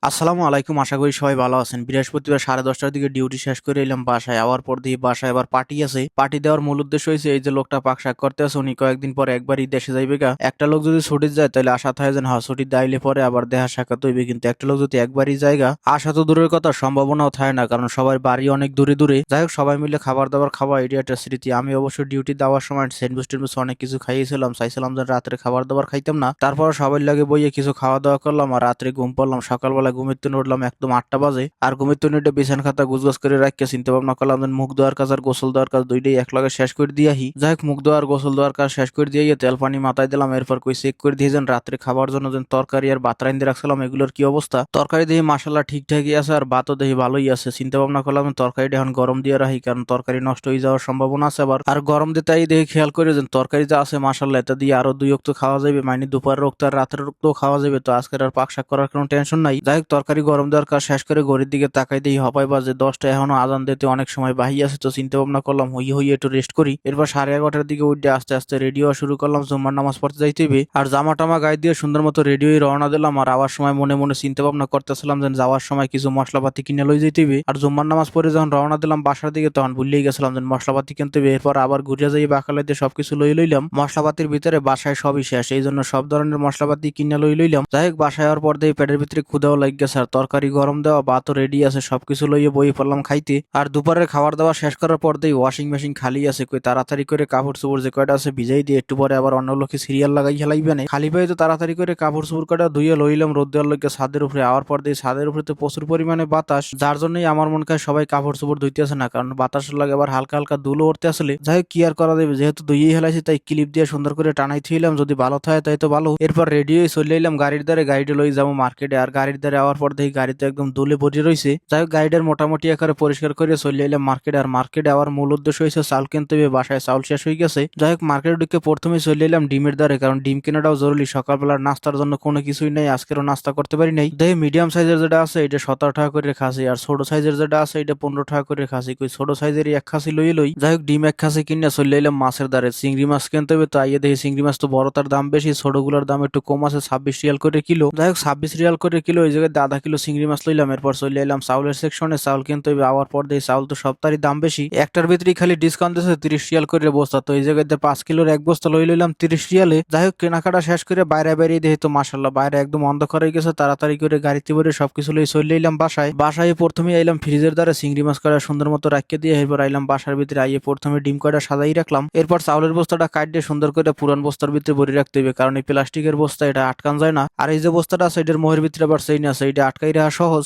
আসসালামু আলাইকুম, আশা করি সবাই ভালো আছেন। বৃহস্পতিবার 10:30টার দিকে ডিউটি শেষ করে এলাম বাসায়। আওয়ার পর দিয়ে বাসায় আবার পার্টি আছে। পার্টি দেওয়ার মূল উদ্দেশ্য হয়েছে এই যে লোকটা পাক শাক করতে আছে, উনি কয়েকদিন পরে একবারই দেশে যাইবে গা। একটা লোক যদি ছুটি যায় তাহলে আশা থাকে যেন ছুটি দাইলে পরে আবার দেখা সাক্ষাৎ হইবে, কিন্তু একটা লোক যদি একবারই জায়গা আশা তো দূরের কথা, সম্ভাবনাও থাকে না, কারণ সবার বাড়ি অনেক দূরে দূরে। যাই হোক, সবাই মিলে খাবার দাবার খাওয়া এটি একটা স্মৃতি। আমি অবশ্য ডিউটি দেওয়ার সময় স্যান্ডউইচ টেন্ডউইচ অনেক কিছু খাইয়েছিলাম, চাইছিলাম যে রাত্রে খাবার দাবার খাইতাম না, তারপর সবাই লাগে বইয়ে কিছু খাওয়া দাওয়া করলাম আর রাত্রে ঘুম পড়লাম। সকালবেলা ঘুমের থেকে উঠলাম একদম 8টা বাজে। আর ঘুমের থেকে উঠে বিছানা খাতা গুছগাছ করে রাখিয়া চিন্তা ভাবনা করলাম যে মুখ ধোয়ার কাজ আর গোসল দেওয়ার কাজ দুইটাই একলগে শেষ করে দিয়াহি। যাই হোক, মুখ ধোয়ার গোসল দেওয়ার কাজ শেষ করে দিয়ে তেল পানি মাথায় দিলাম। এরপর কই চেক করে দিয়ে যেন রাত্রে খাবার জন্য যেন তরকারি আর ভাত রাইন্দে রাখছিলাম এগুলোর কি অবস্থা। তরকারি দেখি মাসাল্লাহ ঠিকঠাকই আছে আর ভাতও দেখি ভালোই আছে। চিন্তা ভাবনা করলাম তরকারিটা এখন গরম দিয়ে রাখি, কারণ তরকারি নষ্ট হয়ে যাওয়ার সম্ভাবনা আছে আবার। আর গরম দিতেই দেখি খেয়াল করে যে তরকারি যা আছে মাসাল্লাহ এটা দিয়ে আরো দুই রক্ত খাওয়া যাবে, মানে দুপুরের রক্ত আর রাতের রক্ত খাওয়া যাবে। তো আজকের আর পাক শাক করার কোনো টেনশন নাই। যাই হোক, তরকারি গরম দেওয়ার কাজ শেষ করে ঘড়ির দিকে তাকাই দিই হপাই বাজে 10টা, এখনো আজান দিতে অনেক সময় বাহি আছে। তো চিন্তা ভাবনা করলাম হই হই একটু রেস্ট করি। এরপর 11:30টার দিকে উঠে আস্তে আস্তে রেডিও শুরু করলাম, জুম্মার নামাজ পড়তে যাইতে হবে। আর জামা টামা গায়ে দিয়ে সুন্দর মতো রেডি হয়ে রওনা দিলাম। আর আওয়ার সময় মনে মনে চিন্তা ভাবনা করতেছিলাম যে যাওয়ার সময় কিছু মশলাপাতি কিনে লই যাইতে হবে। আর জুম্মার নামাজ পড়ে যখন রওনা দিলাম বাসার দিকে তখন ভুলেই গেছিলাম যে মশলাপাতি কিনতে হবে। এরপর আবার ঘুরে যাই বাকালে দিয়ে সবকিছু লই লইলাম। মশলাপাতির ভিতরে বাসায় সবই শেষ, এই জন্য সব ধরনের মশলাপাতি কিনে লই লইলাম। যাই হোক, বাসায় হওয়ার পর দিয়ে পেটের ভিতরে ক্ষুদাও লাগ গেছে আর তরকারি গরম দেওয়া ভাতও রেডি আছে, সবকিছু লইয়ে বই পড়লাম খাইতে। আর দুপুরের খাবার দাবার শেষ করার পর দিয়ে ওয়াশিং মেশিন খালি আছে, কই তাড়াতাড়ি করে কাপড় চোপড় যে কয়টা আছে ভিজাই দিয়ে একটু পরে আবার অন্য লোকে সিরিয়াল লাগাই খেলাইবে না। খালি পায়ে তো তাড়াতাড়ি করে কাপড় চোপড় কয়টা ধুয়ে লইলাম রোদ দেওয়ার লোকে ছাদের উপরে। আওয়ার পর দিয়ে ছাদের উপরে তো প্রচুর পরিমাণে বাতাস, যার জন্যই আমার মনে হয় সবাই কাপড় চোপড় ধুইতেছে না, কারণ বাতাসের লাগে আবার হালকা হালকা ধুলো উঠতে আসলে। যাই হোক, কি আর করা যাবে, যেহেতু ধুইয়েই হেলাইছি তাই ক্লিপ দিয়ে সুন্দর করে টানাই থইলাম, যদি ভালো থাকে তাই তো ভালো। এরপর রেডি হয়ে চলে এলাম গাড়ির দ্বারে, গাড়িটা লই যাবো মার্কেটে। আর গাড়ির দ্বারে আওয়ার পর দেখি গাড়িতে একদম ধুলে ভরে রয়েছে। যাই হোক, গাড়িটার মোটামুটি আকারে পরিষ্কার করে চলে এলাম মার্কেটে। আর মার্কেটে আওয়ার মূল উদ্দেশ্য হয়েছে চাল কিনতে হবে, বাসায় চাউল শেষ হয়ে গেছে। যাই হোক, মার্কেটে ঢুকে প্রথমে চলে এলাম ডিমের দ্বারে, কারণ ডিম কেনাটাও জরুরি। সকালবেলার নাস্তার জন্য কোনো কিছুই নেই, আজকেরও নাস্তা করতে পারি নাই। দেখি মিডিয়াম সাইজের যেটা আছে এটা 17 টাকা করে খাসি, আর ছোট সাইজের যেটা আছে এটা 15 টাকা করে খাসি। কই ছোট সাইজের এক খাসি লই। যাই হোক, ডিম এক খাসি কিনে চলে এলাম মাছের দ্বারে। চিংড়ি মাছ কিনতে হবে, তো আইয়ে দেখি চিংড়ি মাছ তো বড়টার দাম বেশি, ছোটগুলোর দাম একটু কম আছে, 26 রিয়াল করে কিলো। যাই হোক, 26 রিয়াল করে কিলো, এই জায়গায় আধা কিলো চিংড়ি মাছ লইলাম। এরপর চলে এলাম চাউলের সেকশনে, চাউল কিনতে হবে। আওয়ার পর দিয়ে চাউল তো সপ্তাহের দাম বেশি, একটার ভিতরেই খালি ডিসকাউন্ট দিচ্ছে 30 রিয়াল করে বস্তা। তো এই জায়গায় 5 কিলোর এক বস্তা লইলাম 30 রিয়ালে। যাই হোক, কেনাকাটা শেষ করে বাইরে বেরিয়ে দেখি তো মাসাল্লাহ বাইরে একদম অন্ধকার হয়ে গেছে। তাড়াতাড়ি করে গাড়িতে ভরে সবকিছু লই চলে এলাম বাসায়। বাসায় প্রথমে আইলাম ফ্রিজের দ্বারা চিংড়ি মাছ কয়টা সুন্দর মতো রাখিয়ে দিয়ে এরপর আইলাম বাসার ভিতরে। আইয়ে প্রথমে ডিম কয়টা সাজাই রাখলাম। এরপর চাউলের বস্তাটা কাটিয়ে সুন্দর করে পুরান বস্তার ভিতরে ভরে রাখতে হবে, কারণ এই প্লাস্টিকের বস্তা এটা আটকান যায় না। আর এই যে বস্তাটা আছে এটার মোহের ভিতরে আবার সেইন আছে, এটা আটকাই রাখা সহজ।